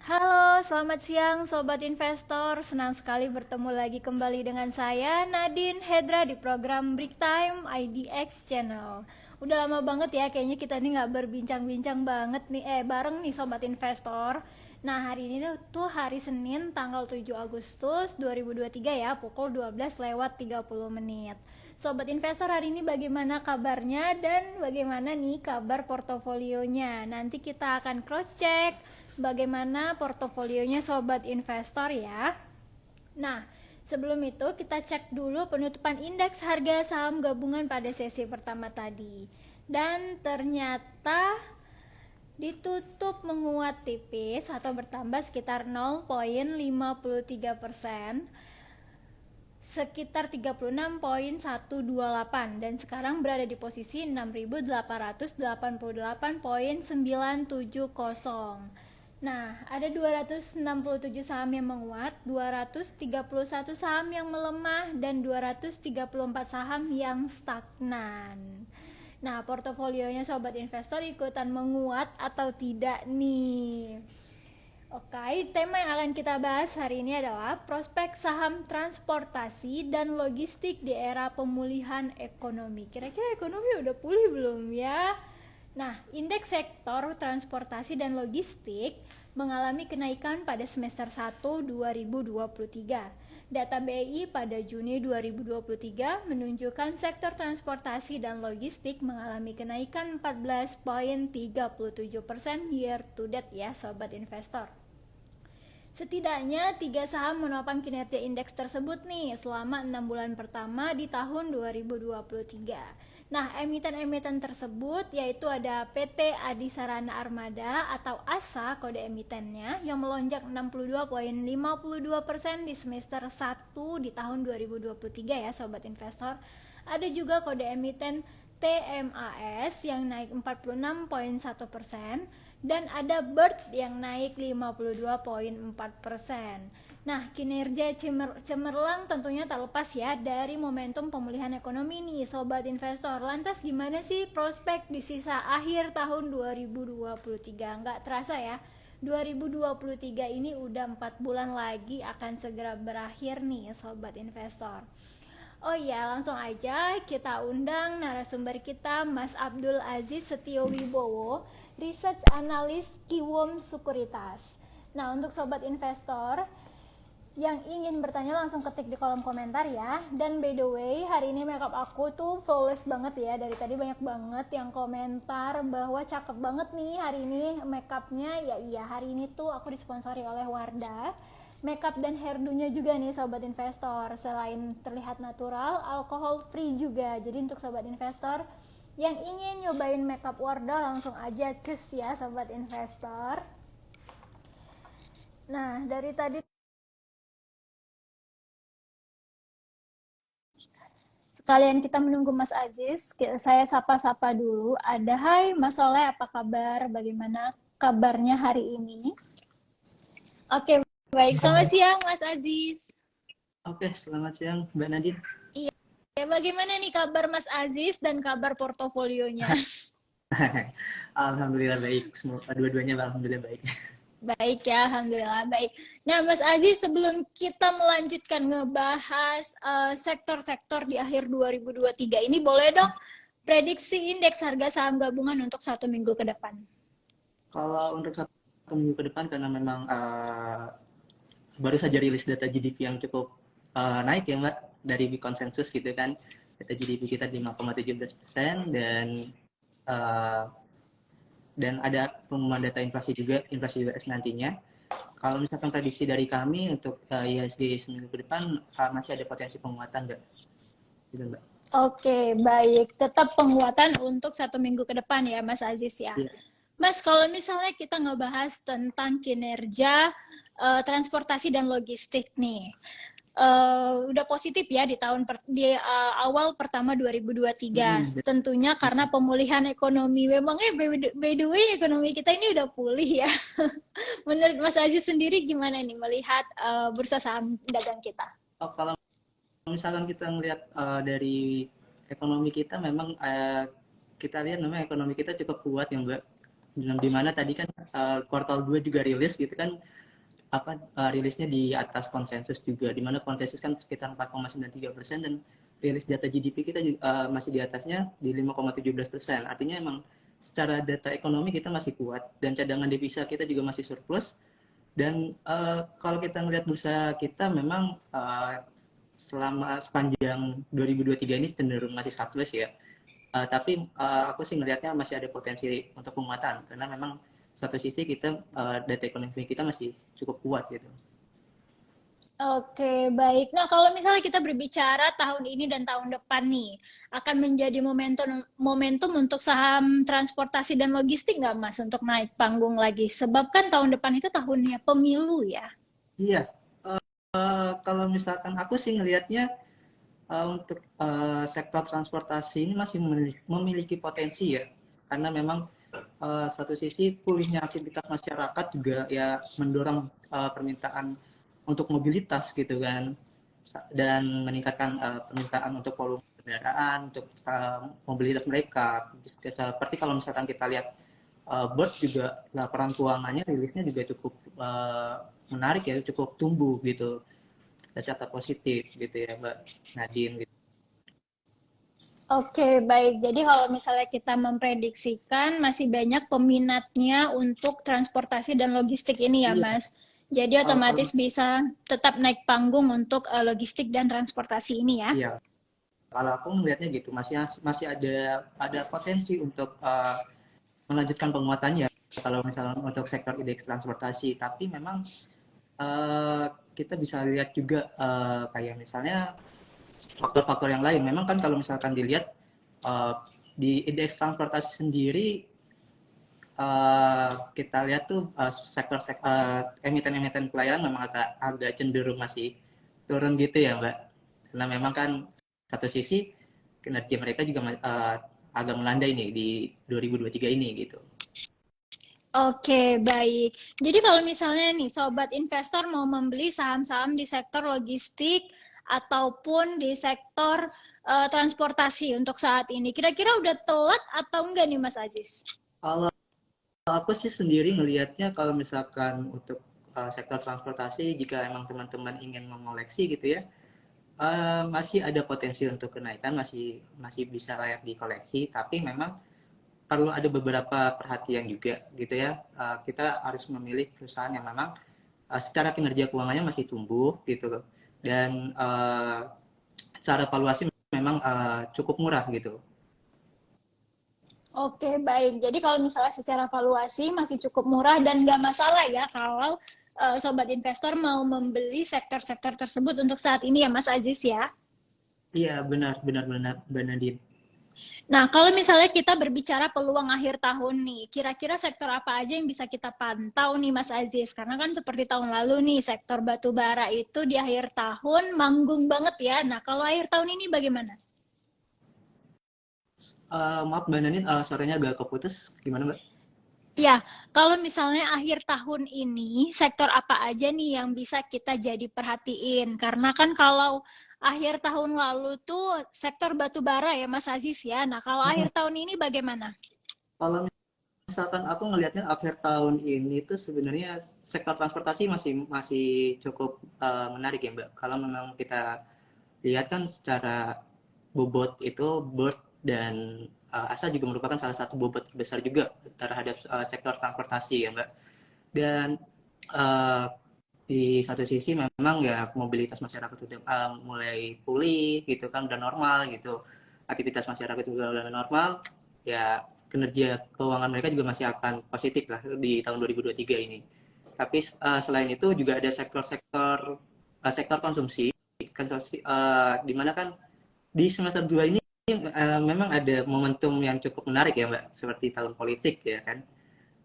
Halo, selamat siang Sobat Investor. Senang sekali bertemu lagi kembali dengan saya, Nadine Hedra, di program Break Time IDX Channel. Udah lama banget ya, kayaknya kita nih nggak berbincang-bincang banget nih, bareng nih Sobat Investor. Nah, hari ini tuh hari Senin, tanggal 7 Agustus 2023 ya, pukul 12 lewat 30 menit. Sobat investor, hari ini bagaimana kabarnya dan bagaimana nih kabar portofolionya? Nanti kita akan cross check bagaimana portofolionya sobat investor ya. Nah, sebelum itu kita cek dulu penutupan indeks harga saham gabungan pada sesi pertama tadi. Dan ternyata ditutup menguat tipis atau bertambah sekitar 0,53%, sekitar 36,128, dan sekarang berada di posisi 6.888,970. Nah, ada 267 saham yang menguat, 231 saham yang melemah, dan 234 saham yang stagnan. Nah, portofolionya sobat investor ikutan menguat atau tidak nih? Oke, tema yang akan kita bahas hari ini adalah prospek saham transportasi dan logistik di era pemulihan ekonomi. Kira-kira ekonomi udah pulih belum ya? Nah, indeks sektor transportasi dan logistik mengalami kenaikan pada semester 1 2023. Data BI pada Juni 2023 menunjukkan sektor transportasi dan logistik mengalami kenaikan 14,37% year to date ya sobat investor. Setidaknya 3 saham menopang kinerja indeks tersebut nih selama 6 bulan pertama di tahun 2023. Nah, emiten-emiten tersebut yaitu ada PT Adisarana Armada atau ASA kode emitennya yang melonjak 62,52% di semester 1 di tahun 2023 ya sobat investor. Ada juga kode emiten TMAS yang naik 46,1%, dan ada BIRT yang naik 52,4%. Nah, kinerja cemerlang tentunya tak lepas ya dari momentum pemulihan ekonomi nih sobat investor. Lantas gimana sih prospek di sisa akhir tahun 2023? Nggak terasa ya, 2023 ini udah 4 bulan lagi akan segera berakhir nih sobat investor. Oh iya, langsung aja kita undang narasumber kita, Mas Abdul Aziz Setio Wibowo, Research Analyst Kiwom Sekuritas. Nah, untuk sobat investor yang ingin bertanya langsung ketik di kolom komentar ya. Dan by the way, hari ini makeup aku tuh flawless banget ya. Dari tadi banyak banget yang komentar bahwa cakep banget nih hari ini makeupnya. Ya iya, hari ini tuh aku disponsori oleh Wardah makeup dan hairdo-nya juga nih sobat investor. Selain terlihat natural, alkohol free juga. Jadi untuk sobat investor yang ingin nyobain makeup Wardah langsung aja cus ya sobat investor. Nah, dari tadi sekalian kita menunggu Mas Aziz, saya sapa-sapa dulu. Ada, hai Mas Soleh, apa kabar? Bagaimana kabarnya hari ini? Oke, baik. Selamat siang Mas Aziz. Oke, selamat siang Mbak Nadine. Iya, bagaimana nih kabar Mas Aziz dan kabar portofolionya? Alhamdulillah baik, semua dua-duanya alhamdulillah baik. Baik ya, alhamdulillah baik. Nah, Mas Aziz, sebelum kita melanjutkan ngebahas sektor-sektor di akhir 2023 ini, boleh dong prediksi indeks harga saham gabungan untuk 1 minggu ke depan? Kalau untuk 1 minggu ke depan, karena memang baru saja rilis data GDP yang cukup naik ya Mbak, dari konsensus gitu kan, data GDP kita 5,17% dan ada pengumuman data inflasi juga, inflasi US nantinya. Kalau misalkan prediksi dari kami untuk IHSG seminggu ke depan masih ada potensi penguatan Mbak. Gitu, Mbak. Oke, baik. Tetap penguatan untuk 1 minggu ke depan ya, Mas Aziz ya. Iya. Mas, kalau misalnya kita ngebahas tentang kinerja transportasi dan logistik nih, udah positif ya di awal pertama 2023. Tentunya karena pemulihan ekonomi. Memangnya by the way ekonomi kita ini udah pulih ya. Menurut Mas Aziz sendiri gimana nih melihat bursa saham dagang kita? Oh, kalau misalkan kita melihat dari ekonomi kita, memang kita lihat memang ekonomi kita cukup kuat ya Mbak. Di mana tadi kan kuartal 2 juga rilis gitu kan, rilisnya di atas konsensus juga, di mana konsensus kan sekitar 4,93% dan rilis data GDP kita masih di atasnya di 5,17%. Artinya emang secara data ekonomi kita masih kuat dan cadangan devisa kita juga masih surplus. Dan kalau kita melihat bursa kita memang selama sepanjang 2023 ini cenderung masih surplus ya. Tapi aku sih melihatnya masih ada potensi untuk penguatan karena memang satu sisi kita data ekonomi kita masih cukup kuat gitu. Oke, baik. Nah, kalau misalnya kita berbicara tahun ini dan tahun depan nih, akan menjadi momentum untuk saham transportasi dan logistik nggak, Mas, untuk naik panggung lagi? Sebab kan tahun depan itu tahunnya pemilu ya. Iya, kalau misalkan aku sih ngelihatnya untuk sektor transportasi ini masih memiliki potensi ya, karena memang satu sisi pulihnya aktivitas masyarakat juga ya mendorong permintaan untuk mobilitas gitu kan, dan meningkatkan permintaan untuk volume kendaraan, untuk mobilitas mereka. Seperti kalau misalkan kita lihat Bird juga laporan keuangannya rilisnya juga cukup menarik ya, cukup tumbuh gitu, secara positif gitu ya Mbak Nadine. Gitu. Oke, baik. Jadi kalau misalnya kita memprediksikan masih banyak peminatnya untuk transportasi dan logistik ini ya, Iya, Mas. Jadi kalau otomatis bisa tetap naik panggung untuk logistik dan transportasi ini ya. iya, kalau aku melihatnya gitu masih masih ada potensi untuk melanjutkan penguatannya kalau misalnya untuk sektor indeks transportasi. Tapi memang kita bisa lihat juga kayak misalnya faktor-faktor yang lain. Memang kan kalau misalkan dilihat di indeks transportasi sendiri kita lihat tuh sektor emiten-emiten pelayaran memang agak cenderung masih turun gitu ya Mbak. Karena memang kan satu sisi kinerja mereka juga agak melandai nih di 2023 ini gitu. Oke, baik. Jadi kalau misalnya nih sobat investor mau membeli saham-saham di sektor logistik ataupun di sektor transportasi untuk saat ini, kira-kira udah telat atau enggak nih Mas Aziz? Kalau aku sih sendiri ngelihatnya kalau misalkan untuk sektor transportasi, jika emang teman-teman ingin mengoleksi gitu ya, masih ada potensi untuk kenaikan, masih masih bisa layak dikoleksi, tapi memang perlu ada beberapa perhatian juga gitu ya. Kita harus memilih perusahaan yang memang secara kinerja keuangannya masih tumbuh gitu loh. Dan secara valuasi memang cukup murah gitu. Oke, baik. Jadi kalau misalnya secara valuasi masih cukup murah dan nggak masalah ya kalau sobat investor mau membeli sektor-sektor tersebut untuk saat ini ya Mas Aziz ya. Iya, benar benar benar benar Din. Nah, kalau misalnya kita berbicara peluang akhir tahun nih, kira-kira sektor apa aja yang bisa kita pantau nih Mas Aziz? Karena kan seperti tahun lalu nih, sektor batu bara itu di akhir tahun manggung banget ya. Nah, kalau akhir tahun ini bagaimana? Maaf Mbak Nanin, suaranya agak keputus. Gimana Mbak? Ya, kalau misalnya akhir tahun ini, sektor apa aja nih yang bisa kita jadi perhatiin? Karena kan kalau akhir tahun lalu tuh sektor batu bara ya Mas Aziz ya. Nah, kalau akhir tahun ini bagaimana? Kalau misalkan aku ngelihatnya akhir tahun ini tuh sebenarnya sektor transportasi masih masih cukup menarik ya Mbak. Kalau memang kita lihat kan secara bobot itu Bird dan ASA juga merupakan salah satu bobot besar juga terhadap sektor transportasi ya Mbak. Dan uh, di satu sisi memang ya mobilitas masyarakat sudah mulai pulih gitu kan, udah normal gitu, aktivitas masyarakat juga udah normal ya, kinerja keuangan mereka juga masih akan positif lah di tahun 2023 ini. Tapi selain itu juga ada sektor-sektor sektor konsumsi di mana kan di semester 2 ini memang ada momentum yang cukup menarik ya Mbak, seperti tahun politik ya kan,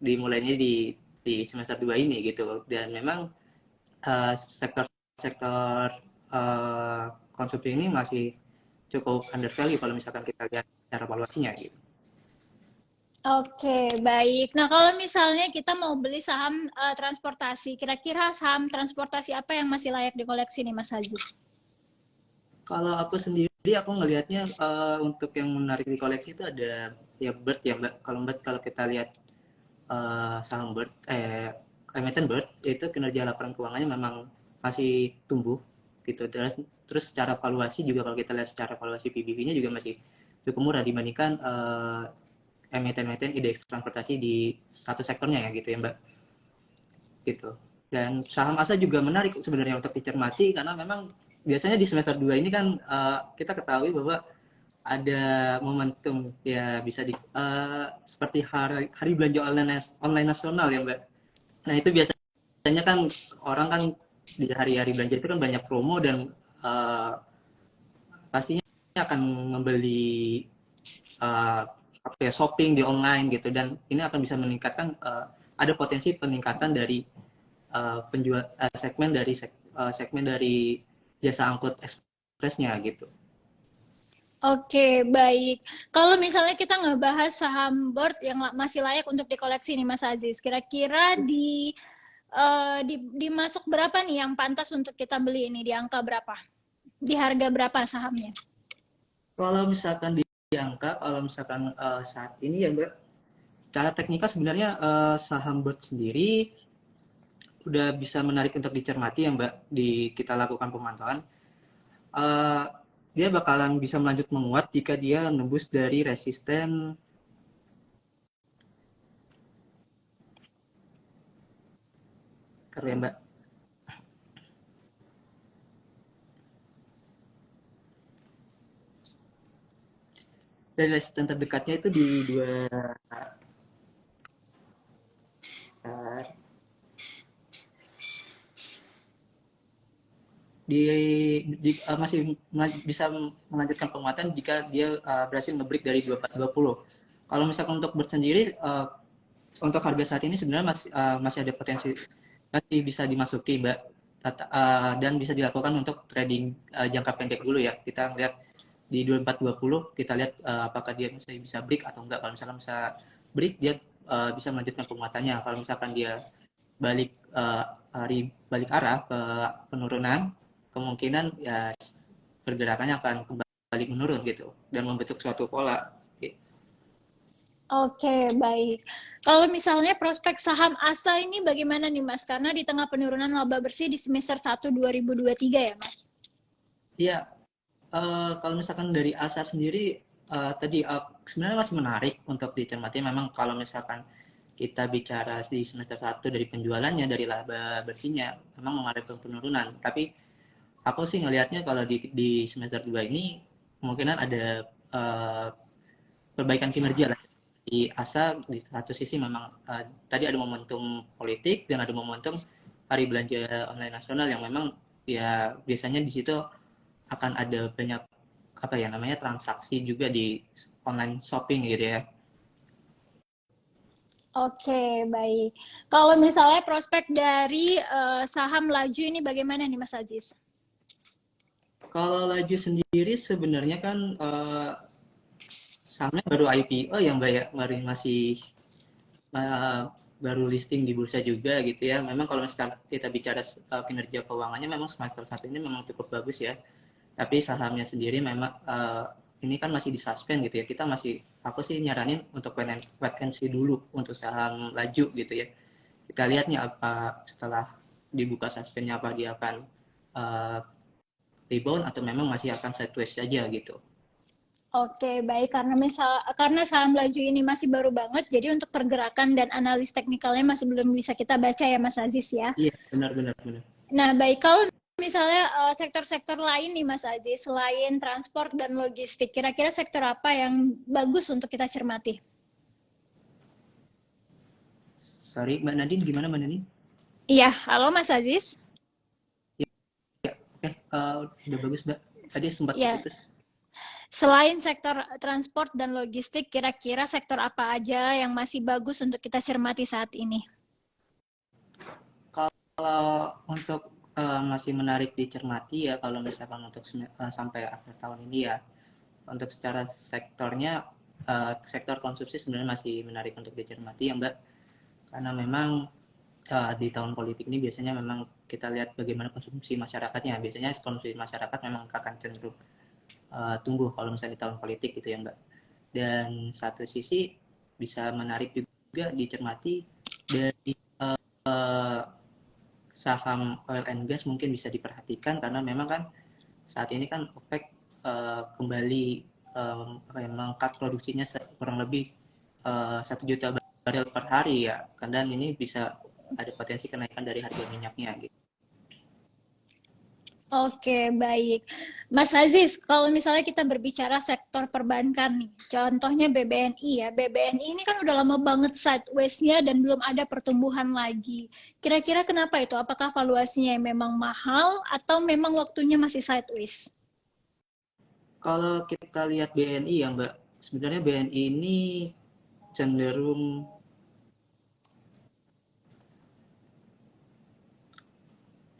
dimulainya di semester 2 ini gitu. Dan memang sektor-sektor konsumsi ini masih cukup undervalue kalau misalkan kita lihat cara valuasinya gitu. Oke, baik. Nah, kalau misalnya kita mau beli saham transportasi, kira-kira saham transportasi apa yang masih layak dikoleksi nih, Mas Aziz? Kalau aku sendiri aku ngelihatnya untuk yang menarik di koleksi itu ada ya Bird ya Mbak. Kalau Bird kalau kita lihat saham Bird, emiten Bird itu kinerja laporan keuangannya memang masih tumbuh gitu. Terus secara valuasi juga kalau kita lihat secara valuasi PBV-nya juga masih cukup murah dibandingkan emiten-emiten indeks transportasi di satu sektornya ya gitu ya Mbak. Gitu. Dan saham ASA juga menarik sebenarnya untuk dicermati karena memang biasanya di semester 2 ini kan kita ketahui bahwa ada momentum ya bisa seperti hari belanja online nasional ya Mbak. Nah itu biasanya kan orang kan di hari-hari belanja itu kan banyak promo dan pastinya akan membeli shopping di online gitu dan ini akan bisa meningkatkan ada potensi peningkatan dari segmen dari jasa angkut ekspresnya gitu. Oke, baik. Kalau misalnya kita ngebahas saham board yang masih layak untuk dikoleksi nih Mas Aziz, kira-kira dimasuk berapa nih yang pantas untuk kita beli ini, di angka berapa? Di harga berapa sahamnya? Kalau misalkan kalau misalkan saat ini ya Mbak, secara teknikal sebenarnya saham Bird sendiri udah bisa menarik untuk dicermati ya Mbak, kita lakukan pemantauan. Uh, Dia bakalan bisa melanjut menguat jika dia nembus dari resisten ya Mbak. Dari resisten terdekatnya itu di dua masih bisa melanjutkan penguatan jika dia berhasil nge-break dari 2420. Kalau misalkan untuk Bird sendiri untuk harga saat ini sebenarnya masih ada potensi masih bisa dimasuki Mbak dan bisa dilakukan untuk trading jangka pendek dulu ya. Kita lihat di 2420 kita lihat apakah dia masih bisa break atau enggak. Kalau misalkan bisa break dia bisa melanjutkan penguatannya. Kalau misalkan dia balik arah ke penurunan, kemungkinan ya pergerakannya akan kembali menurun gitu dan membentuk suatu pola. Oke, baik. Kalau misalnya prospek saham ASA ini bagaimana nih Mas? Karena di tengah penurunan laba bersih di semester 1 2023 ya Mas? Iya, kalau misalkan dari ASA sendiri tadi sebenarnya masih menarik untuk dicermati. Memang kalau misalkan kita bicara di semester 1 dari penjualannya, dari laba bersihnya, memang mengalami penurunan. Tapi aku sih ngelihatnya kalau di semester 2 ini kemungkinan ada perbaikan kinerja lah. Di ASA di satu sisi memang tadi ada momentum politik dan ada momentum hari belanja online nasional yang memang ya biasanya di situ akan ada banyak apa ya namanya transaksi juga di online shopping gitu ya. Oke, baik. Kalau misalnya prospek dari saham laju ini bagaimana nih Mas Aziz? Kalau laju sendiri sebenarnya kan sahamnya baru IPO ya Mbak ya, masih uh, baru listing di bursa juga gitu ya. Memang kalau misalnya kita bicara kinerja keuangannya memang semester satu ini memang cukup bagus ya. Tapi sahamnya sendiri memang ini kan masih disuspend gitu ya. Kita masih aku sih nyaranin untuk wait and see dulu untuk saham laju gitu ya. Kita lihat nih apa setelah dibuka suspendnya apa dia akan uh, rebound atau memang masih akan sideways saja gitu. Oke, baik. Karena saham laju ini masih baru banget, jadi untuk pergerakan dan analis teknikalnya masih belum bisa kita baca ya, Mas Aziz ya. Iya, benar-benar benar. Nah, baik. Kalau misalnya sektor-sektor lain nih, Mas Aziz, selain transport dan logistik, kira-kira sektor apa yang bagus untuk kita cermati? Sorry, Mbak Nadine, gimana Mbak Nadine? Iya, halo Mas Aziz. Oke, udah bagus Mbak. Tadi sempat Ya, terputus. selain sektor transport dan logistik, kira-kira sektor apa aja yang masih bagus untuk kita cermati saat ini? Kalau untuk masih menarik dicermati ya kalau misalkan untuk sampai akhir tahun ini ya untuk secara sektornya sektor konsumsi sebenarnya masih menarik untuk dicermati ya Mbak karena memang di tahun politik ini biasanya memang kita lihat bagaimana konsumsi masyarakatnya biasanya konsumsi masyarakat memang akan cenderung tumbuh kalau misalnya di tahun politik gitu ya Mbak dan satu sisi bisa menarik juga juga dicermati dari uh, saham oil and gas mungkin bisa diperhatikan karena memang kan saat ini kan OPEC kembali mengangkat produksinya kurang lebih 1 juta barel per hari ya, dan ini bisa ada potensi kenaikan dari harga minyaknya gitu. Oke, baik. Mas Aziz, kalau misalnya kita berbicara sektor perbankan nih, contohnya BBNI ya. BBNI ini kan udah lama banget sideways-nya dan belum ada pertumbuhan lagi. Kira-kira kenapa itu? Apakah valuasinya memang mahal atau memang waktunya masih sideways? Kalau kita lihat BNI ya Mbak, sebenarnya BNI ini cenderung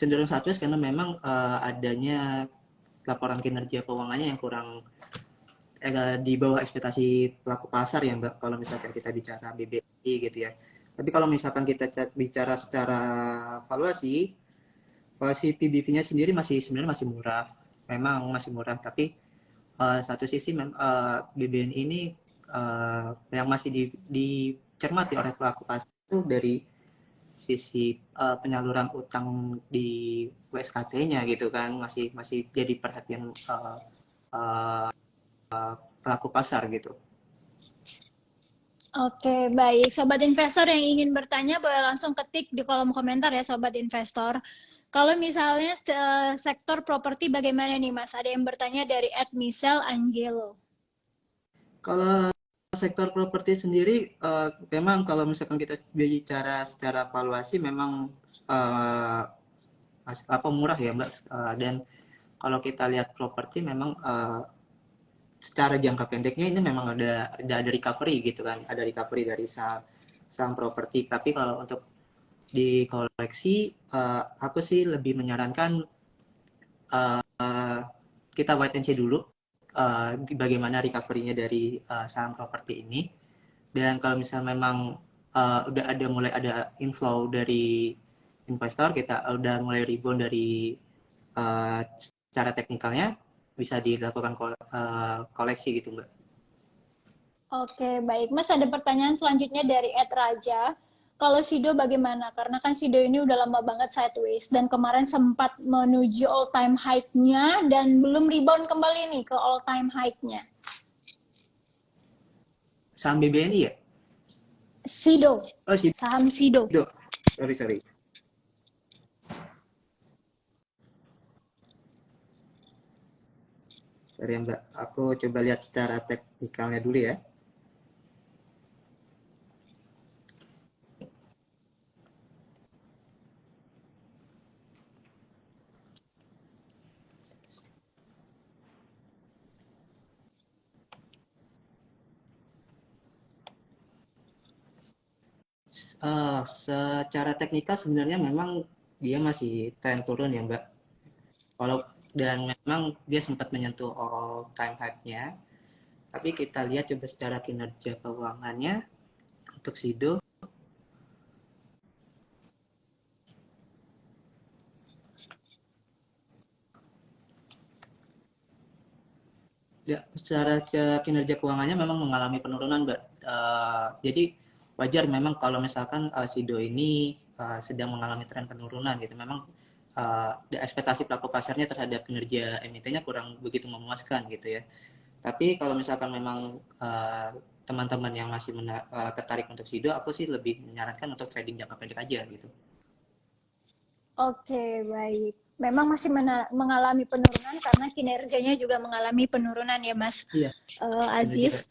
status karena memang adanya laporan kinerja keuangannya yang kurang di bawah ekspektasi pelaku pasar ya Mbak, kalau misalkan kita bicara BBI gitu ya. Tapi kalau misalkan kita bicara secara valuasi PBB-nya sendiri sebenarnya masih murah, memang masih murah. Tapi satu sisi BBNI ini yang masih dicermati oleh pelaku pasar itu dari sisi penyaluran utang di WSKT-nya gitu kan, masih jadi perhatian pelaku pasar gitu. Oke, baik. Sobat investor yang ingin bertanya boleh langsung ketik di kolom komentar ya, sobat investor. Kalau misalnya sektor properti bagaimana nih, Mas? Ada yang bertanya dari @Michelle Angelo. Kalau sektor properti sendiri, memang kalau misalkan kita bicara secara valuasi memang murah ya Mbak. Dan kalau kita lihat properti memang secara jangka pendeknya ini memang ada recovery gitu kan, ada recovery dari saham properti. Tapi kalau untuk di koleksi, aku sih lebih menyarankan kita wait and see dulu bagaimana recovery-nya dari saham properti ini. Dan kalau misalnya memang udah mulai ada inflow dari investor, kita udah mulai rebound dari secara teknikalnya, bisa dilakukan koleksi gitu Mbak. Oke, baik. Mas, ada pertanyaan selanjutnya dari @Raja. Kalau Sido bagaimana? Karena kan Sido ini udah lama banget sideways dan kemarin sempat menuju all time high-nya dan belum rebound kembali nih ke all time high-nya. Saham BBNI ya? Sido. Oh, Saham Sido. Sorry. Sorry Mbak, aku coba lihat secara teknikalnya dulu ya. Secara teknikal sebenarnya memang dia masih tren turun ya Mbak. Dan memang dia sempat menyentuh all time high-nya. Tapi kita lihat coba secara kinerja keuangannya untuk Sido. Ya, secara kinerja keuangannya memang mengalami penurunan, Mbak. Jadi wajar memang kalau misalkan Sido ini sedang mengalami tren penurunan gitu. Memang ekspektasi pelaku pasarnya terhadap kinerja emitennya kurang begitu memuaskan gitu ya. Tapi kalau misalkan memang teman-teman yang masih tertarik untuk Sido, aku sih lebih menyarankan untuk trading jangka pendek aja gitu. Oke, baik. Memang masih mengalami penurunan karena kinerjanya juga mengalami penurunan ya, Mas Iya, Aziz.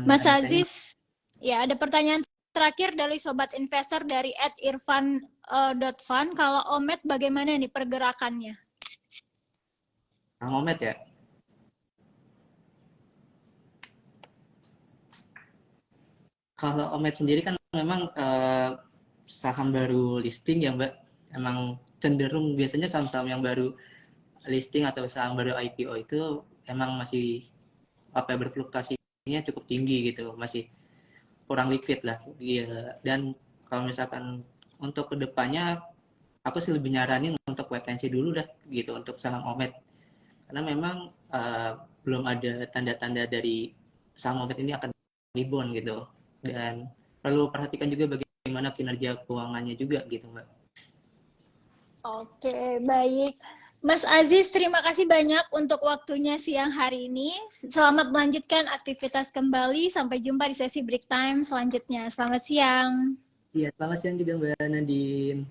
Mas Aziz, ya ada pertanyaan terakhir dari sobat investor dari @irfan.fan. Kalau Omet bagaimana nih pergerakannya? Omet ya. Kalau Omet sendiri kan memang saham baru listing ya Mbak. Emang cenderung biasanya saham-saham yang baru listing atau saham baru IPO itu emang masih berfluktuasinya cukup tinggi gitu, masih kurang liquid lah. Iya. Dan kalau misalkan untuk kedepannya, aku sih lebih nyaranin untuk wait and see dulu dah gitu untuk saham Omet. Karena memang belum ada tanda-tanda dari saham Omet ini akan rebound gitu. Dan perlu perhatikan juga bagaimana kinerja keuangannya juga gitu Mbak. Oke, baik. Mas Aziz, terima kasih banyak untuk waktunya siang hari ini. Selamat melanjutkan aktivitas kembali. Sampai jumpa di sesi break time selanjutnya. Selamat siang. Iya, selamat siang juga Mbak Nadine.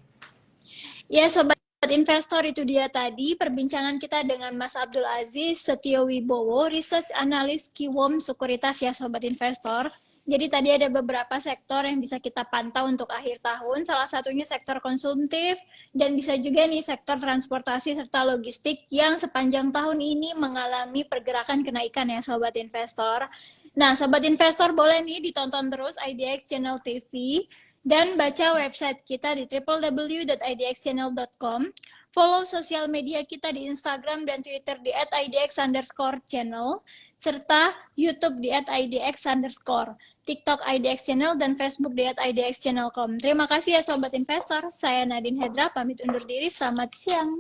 Ya, Sobat Investor, itu dia tadi perbincangan kita dengan Mas Abdul Aziz Setio Wibowo, Research Analyst Kiwom Sekuritas ya Sobat Investor. Jadi tadi ada beberapa sektor yang bisa kita pantau untuk akhir tahun, salah satunya sektor konsumtif, dan bisa juga nih sektor transportasi serta logistik yang sepanjang tahun ini mengalami pergerakan kenaikan ya Sobat Investor. Nah, Sobat Investor boleh nih ditonton terus IDX Channel TV, dan baca website kita di www.idxchannel.com. Follow sosial media kita di Instagram dan Twitter di @idx_channel, serta YouTube di @idx_, TikTok IDX Channel, dan Facebook di @idxchannel.com. Terima kasih ya Sobat Investor. Saya Nadine Hedra, pamit undur diri. Selamat siang.